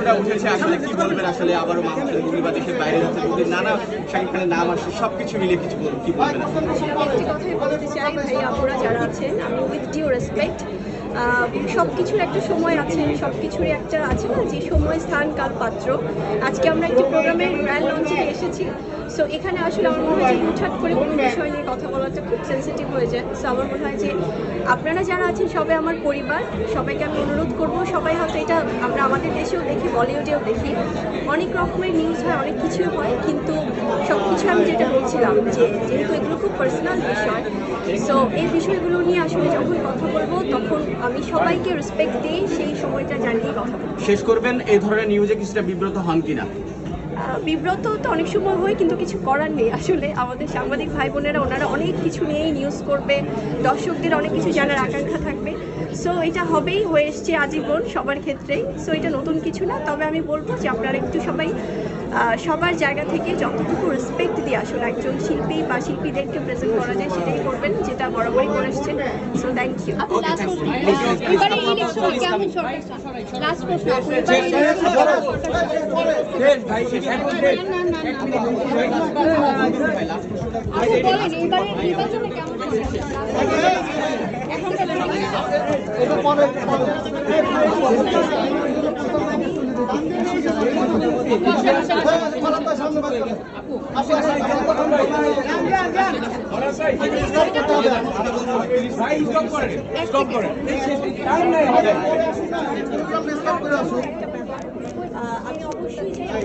খবরটা উঠেছে আসলে কি বলবেন? আসলে আবারও মানুষের মুভি বা দেশের বাইরে যাচ্ছে মুভি, নানা শাকিব খানের নাম আসছে, সবকিছু মিলিয়ে কিছু বলুন, কি বলবেন? একটি কথাই বলতে চাই, ভাই আপুরা যারা আছেন, আমি উইথ ডিউ রেসপেক্ট, সব কিছুর একটা সময় আছে, সব কিছুরই একটা আছে না, যে সময়, স্থান, কাল, পাত্র। আজকে আমরা একটি প্রোগ্রামের গ্র্যান্ড লঞ্চে এসেছি। সো এখানে আসলে আমার মনে হয় যে হুটহাট করে কোনো বিষয় নিয়ে কথা বলাটা খুব সেন্সিটিভ হয়ে যায়। সো আমার মনে হয় যে আপনারা যারা আছেন সবাই আমার পরিবার, সবাইকে আমি অনুরোধ করব, সবাই হয়তো এটা আমরা আমাদের দেশেও দেখি, বলিউডেও দেখি, অনেক রকমের নিউজ হয়, অনেক কিছু হয়, কিন্তু সব কিছু আমি যেটা বলছিলাম যে যেহেতু এগুলো খুব পার্সোনাল বিষয়, সো এই বিষয়গুলো নিয়ে আসলে যখন কথা বলবো তখন আমি সবাইকে রেসপেক্ট দিয়ে সেই সময়টা জানিয়ে কথা বলবো। শেষ করবেন, এই ধরনের নিউজে কিছুটা বিব্রত হন কিনা? বিব্রত তো অনেক সময় হয়, কিন্তু কিছু করার নেই। আসলে আমাদের সাংবাদিক ভাই বোনেরা ওনারা অনেক কিছু নিয়েই নিউজ করবে, দর্শকদের অনেক কিছু জানার আকাঙ্ক্ষা থাকবে। সো এটা হবেই, হয়ে এসছে আজীবন সবার ক্ষেত্রেই। সো এটা নতুন কিছু না, তবে আমি বলবো যে আপনারা একটু সবাই সবার জায়গা থেকে যতটুকু রেসপেক্ট দিয়ে আসলে একজন শিল্পী বা শিল্পীদেরকে প্রেজেন্ট করা যায় সেটাই করবেন, যেটা বরাবরই করে এসছেন। So thank you. আমি অবশ্যই চাই